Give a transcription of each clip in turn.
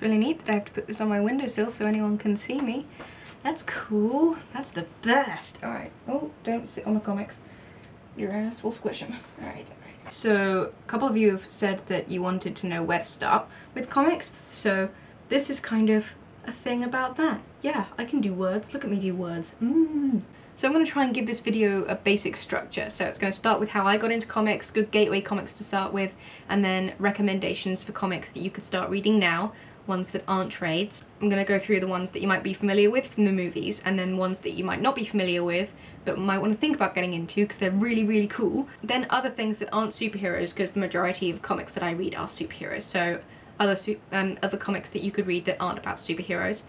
really neat that I have to put this on my windowsill so anyone can see me. That's cool. That's the best. Alright. Oh, don't sit on the comics. Your ass will squish them. Alright. So, a couple of you have said that you wanted to know where to start with comics, so this is kind of a thing about that. Yeah, I can do words. Look at me do words. So I'm going to try and give this video a basic structure. So it's going to start with how I got into comics, good gateway comics to start with, and then recommendations for comics that you could start reading now, ones that aren't trades. I'm going to go through the ones that you might be familiar with from the movies, and then ones that you might not be familiar with, but might want to think about getting into because they're really, really cool. Then other things that aren't superheroes, because the majority of comics that I read are superheroes, so other comics that you could read that aren't about superheroes.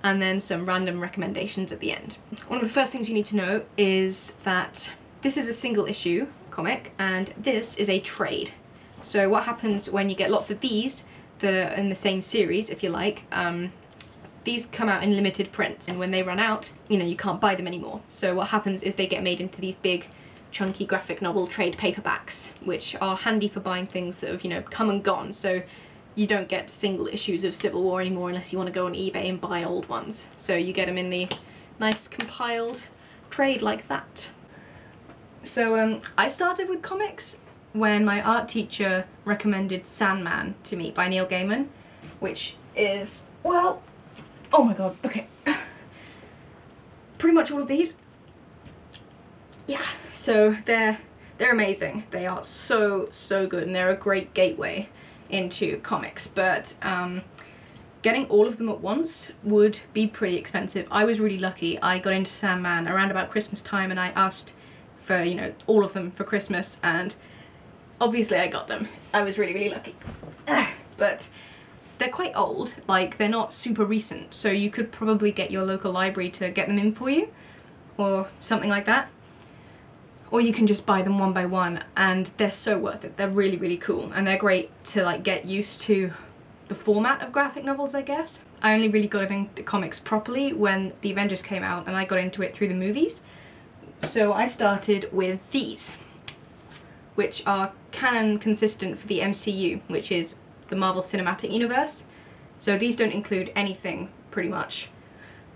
And then some random recommendations at the end. One of the first things you need to know is that this is a single issue comic and this is a trade. So what happens when you get lots of these that are in the same series, if you like, these come out in limited prints, and when they run out, you know, you can't buy them anymore. So what happens is they get made into these big chunky graphic novel trade paperbacks, which are handy for buying things that have, you know, come and gone. So you don't get single issues of Civil War anymore unless you want to go on eBay and buy old ones. So you get them in the nice compiled trade like that. So I started with comics when my art teacher recommended Sandman to me by Neil Gaiman, which is, well, oh my god, okay. Pretty much all of these. Yeah, so they're amazing. They are so good, and they're a great gateway into comics, but getting all of them at once would be pretty expensive. I was really lucky. I got into Sandman around about Christmas time and I asked for, you know, all of them for Christmas, and obviously I got them. I was really lucky. But they're quite old, like they're not super recent, so you could probably get your local library to get them in for you or something like that. Or you can just buy them one by one, and they're so worth it. They're really cool, and they're great to like get used to the format of graphic novels, I guess. I only really got into comics properly when the Avengers came out, and I got into it through the movies. So I started with these, which are canon consistent for the MCU, which is the Marvel Cinematic Universe. So these don't include anything, pretty much.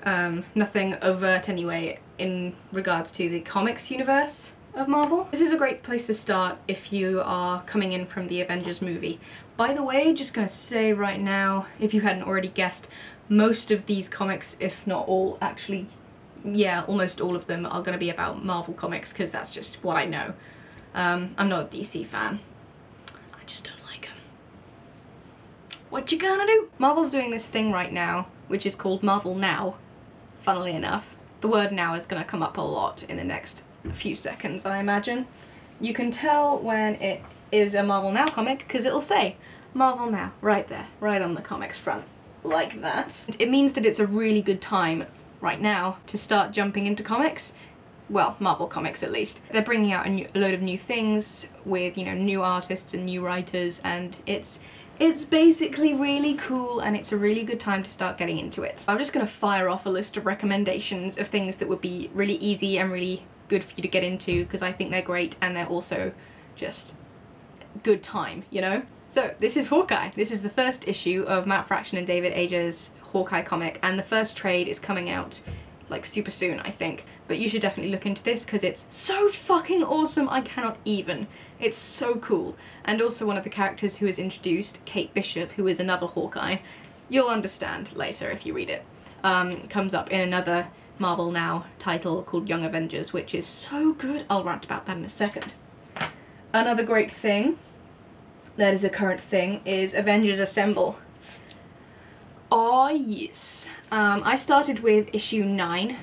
Nothing overt anyway in regards to the comics universe of Marvel. This is a great place to start if you are coming in from the Avengers movie. By the way, just gonna say right now, if you hadn't already guessed, most of these comics, if not all, actually, yeah, almost all of them are gonna be about Marvel comics, because that's just what I know. I'm not a DC fan. I just don't like them. What you gonna do? Marvel's doing this thing right now, which is called Marvel Now, funnily enough. The word now is gonna come up a lot in the next few seconds, I imagine. You can tell when it is a Marvel Now comic because it'll say Marvel Now right there, right on the comic's front, like that. It means that it's a really good time right now to start jumping into comics. Well, Marvel comics at least. They're bringing out a load of new things with, you know, new artists and new writers, and it's basically really cool, and it's a really good time to start getting into it. I'm just gonna fire off a list of recommendations of things that would be really easy and really good for you to get into, because I think they're great and they're also just good time, you know? So this is Hawkeye. This is the first issue of Matt Fraction and David Ager's Hawkeye comic, and the first trade is coming out like super soon, I think. But you should definitely look into this because it's so fucking awesome, I cannot even. It's so cool. And also one of the characters who is introduced, Kate Bishop, who is another Hawkeye, you'll understand later if you read it, comes up in another Marvel Now title called Young Avengers, which is so good. I'll rant about that in a second. Another great thing that is a current thing is Avengers Assemble. Oh yes. I started with issue 9,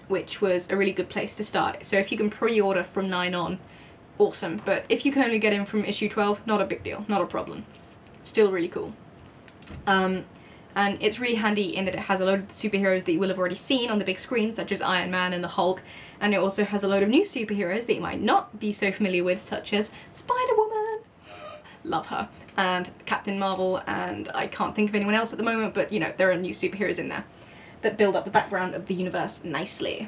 which was a really good place to start. So if you can pre-order from 9 on, awesome. But if you can only get in from issue 12, not a big deal, not a problem. Still really cool. And it's really handy in that it has a load of the superheroes that you will have already seen on the big screen, such as Iron Man and the Hulk, and it also has a load of new superheroes that you might not be so familiar with, such as Spider-Woman, love her, and Captain Marvel, and I can't think of anyone else at the moment, but you know, there are new superheroes in there that build up the background of the universe nicely.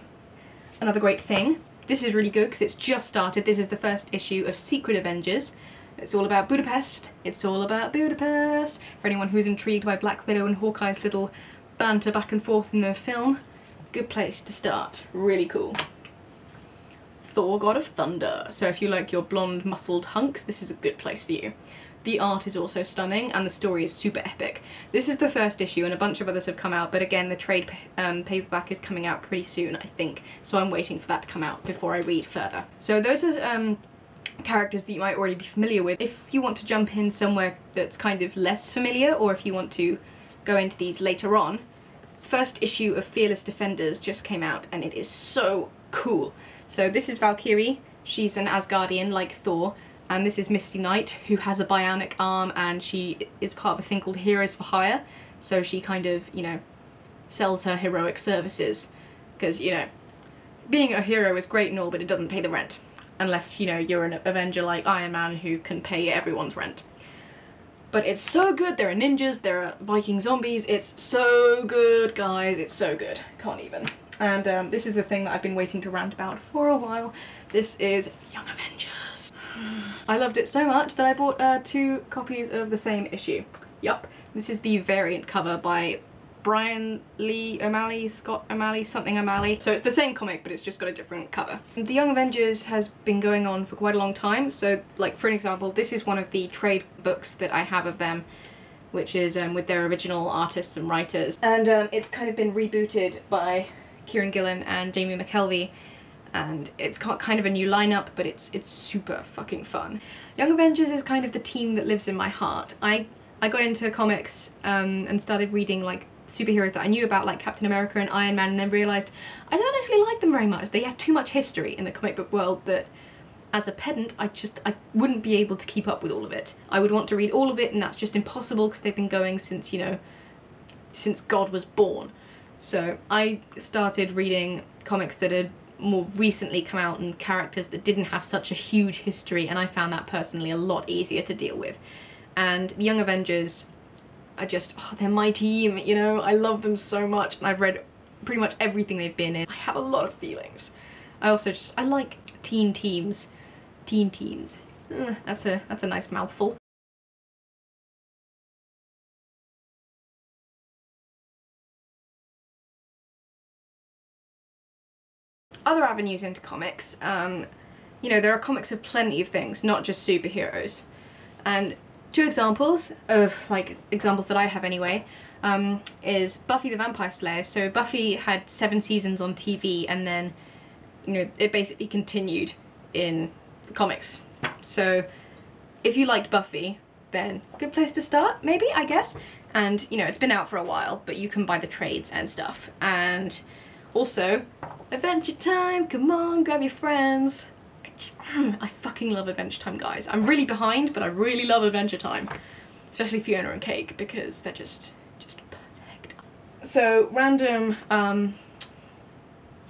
Another great thing, this is really good because it's just started, this is the first issue of Secret Avengers, It's all about Budapest. It's all about Budapest. For anyone who's intrigued by Black Widow and Hawkeye's little banter back and forth in the film, good place to start. Really cool. Thor, God of Thunder. So if you like your blonde muscled hunks, this is a good place for you. The art is also stunning and the story is super epic. This is the first issue and a bunch of others have come out, but again the trade paperback is coming out pretty soon, I think, so I'm waiting for that to come out before I read further. So those are characters that you might already be familiar with. If you want to jump in somewhere that's kind of less familiar, or if you want to go into these later on, first issue of Fearless Defenders just came out and it is so cool. So this is Valkyrie, she's an Asgardian like Thor, and this is Misty Knight, who has a bionic arm and she is part of a thing called Heroes for Hire, so she kind of, you know, sells her heroic services, because, you know, being a hero is great and all, but it doesn't pay the rent, unless, you know, you're an Avenger like Iron Man who can pay everyone's rent. But it's so good, there are ninjas, there are Viking zombies, it's so good, guys, it's so good, can't even. And this is the thing that I've been waiting to rant about for a while. This is Young Avengers. I loved it so much that I bought 2 copies of the same issue. Yup, this is the variant cover by Brian Lee O'Malley, Scott O'Malley, something O'Malley. So it's the same comic, but it's just got a different cover. The Young Avengers has been going on for quite a long time, so like for an example, this is one of the trade books that I have of them, which is with their original artists and writers. And it's kind of been rebooted by Kieron Gillen and Jamie McKelvie, and it's got kind of a new lineup, but it's super fucking fun. Young Avengers is kind of the team that lives in my heart. I got into comics and started reading like superheroes that I knew about, like Captain America and Iron Man, and then realised I don't actually like them very much. They have too much history in the comic book world that as a pedant I wouldn't be able to keep up with all of it. I would want to read all of it and that's just impossible because they've been going since, you know, since God was born. So I started reading comics that had more recently come out and characters that didn't have such a huge history, and I found that personally a lot easier to deal with. And the Young Avengers are just, oh, they're my team, you know, I love them so much, and I've read pretty much everything they've been in. I have a lot of feelings. I like teen teams. Teen teens. That's a nice mouthful. Other avenues into comics, you know, there are comics of plenty of things, not just superheroes. And 2 examples of, like, examples that I have anyway, is Buffy the Vampire Slayer. So Buffy had 7 seasons on TV and then, you know, it basically continued in the comics. So if you liked Buffy, then good place to start, maybe, I guess. And, you know, it's been out for a while, but you can buy the trades and stuff. And also, Adventure Time, come on, grab your friends. I fucking love Adventure Time, guys. I'm really behind, but I really love Adventure Time. Especially Fiona and Cake, because they're just perfect. So, random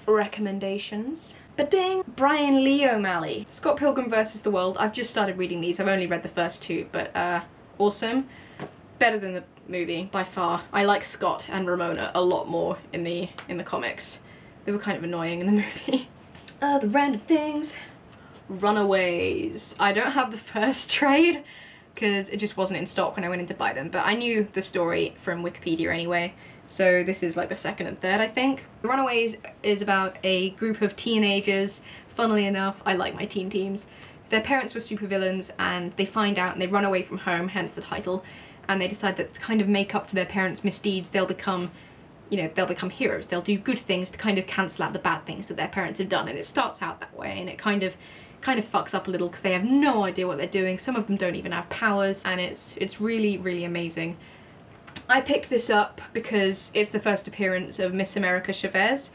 recommendations. Ba-ding! Brian Lee O'Malley. Scott Pilgrim vs. the World. I've just started reading these. I've only read the first 2, but awesome. Better than the movie, by far. I like Scott and Ramona a lot more in the comics. They were kind of annoying in the movie. The random things. Runaways. I don't have the first trade because it just wasn't in stock when I went in to buy them, but I knew the story from Wikipedia anyway, so this is like the 2nd and 3rd, I think. Runaways is about a group of teenagers. Funnily enough, I like my teen teams. Their parents were supervillains and they find out and they run away from home, hence the title, and they decide that to kind of make up for their parents' misdeeds, they'll become, you know, they'll become heroes. They'll do good things to kind of cancel out the bad things that their parents have done, and it starts out that way, and it kind of fucks up a little because they have no idea what they're doing. Some of them don't even have powers, and it's really, really amazing. I picked this up because it's the first appearance of Miss America Chavez,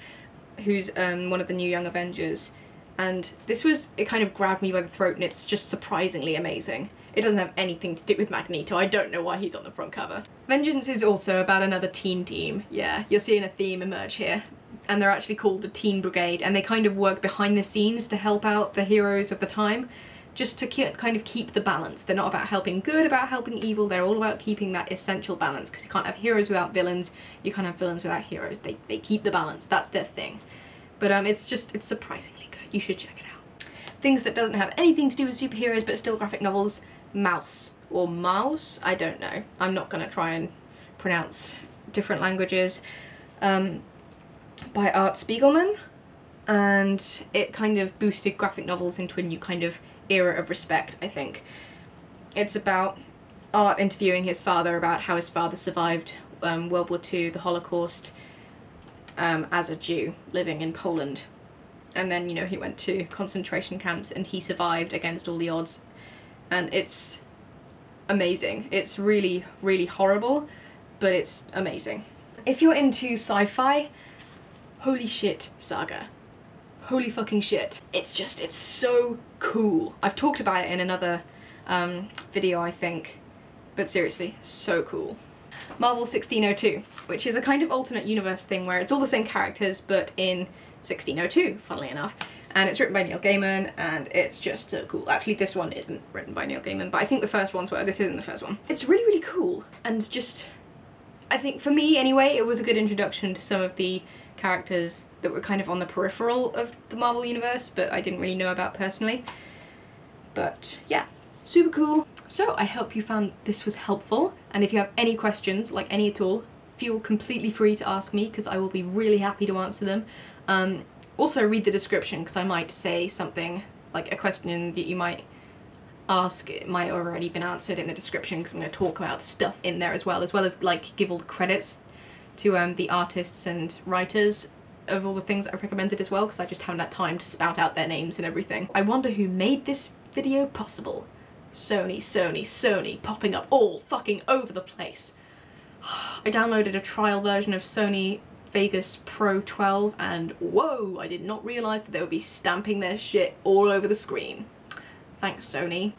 who's one of the new Young Avengers, and it kind of grabbed me by the throat, and it's just surprisingly amazing. It doesn't have anything to do with Magneto. I don't know why he's on the front cover. Vengeance is also about another teen team. Yeah, you're seeing a theme emerge here. And they're actually called the Teen Brigade, and they kind of work behind the scenes to help out the heroes of the time, just to kind of keep the balance. They're not about helping good, about helping evil. They're all about keeping that essential balance, because you can't have heroes without villains, you can't have villains without heroes. They keep the balance. That's their thing. But it's surprisingly good. You should check it out. Things that doesn't have anything to do with superheroes but still graphic novels. Mouse, or Mouse, I don't know. I'm not gonna try and pronounce different languages, by Art Spiegelman, and it kind of boosted graphic novels into a new kind of era of respect, I think. It's about Art interviewing his father about how his father survived World War II, the Holocaust, as a Jew living in Poland. And then, you know, he went to concentration camps and he survived against all the odds. And it's amazing. It's really, really horrible, but it's amazing. If you're into sci-fi, holy shit, Saga. Holy fucking shit. It's so cool. I've talked about it in another video, I think, but seriously, so cool. Marvel 1602, which is a kind of alternate universe thing where it's all the same characters, but in 1602, funnily enough. And it's written by Neil Gaiman, and it's just so cool. Actually, this one isn't written by Neil Gaiman, but I think the first ones were. This isn't the first one. It's really, really cool, and just, I think for me anyway, it was a good introduction to some of the characters that were kind of on the peripheral of the Marvel universe, but I didn't really know about personally. But yeah, super cool. So I hope you found this was helpful, and if you have any questions, like any at all, feel completely free to ask me, because I will be really happy to answer them. Also read the description, because I might say something, like a question that you might ask, it might have already been answered in the description, because I'm going to talk about stuff in there as well as like give all the credits to the artists and writers of all the things that I've recommended as well, because I just haven't had time to spout out their names and everything. I wonder who made this video possible. Sony, Sony, Sony, popping up all fucking over the place. I downloaded a trial version of Sony Vegas Pro 12 and whoa, I did not realise that they would be stamping their shit all over the screen. Thanks, Sony.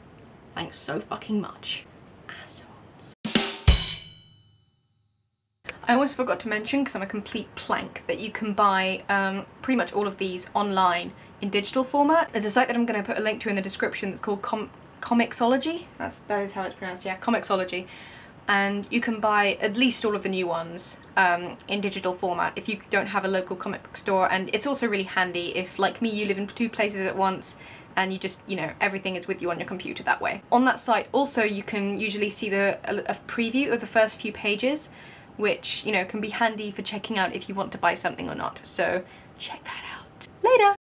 Thanks so fucking much. Assholes. I almost forgot to mention, because I'm a complete plank, that you can buy pretty much all of these online in digital format. There's a site that I'm going to put a link to in the description that's called Comixology. That is how it's pronounced, yeah, Comixology. And you can buy at least all of the new ones in digital format if you don't have a local comic book store, and it's also really handy if, like me, you live in 2 places at once and you just, you know, everything is with you on your computer that way. On that site also you can usually see a preview of the first few pages, which, you know, can be handy for checking out if you want to buy something or not. So check that out. Later!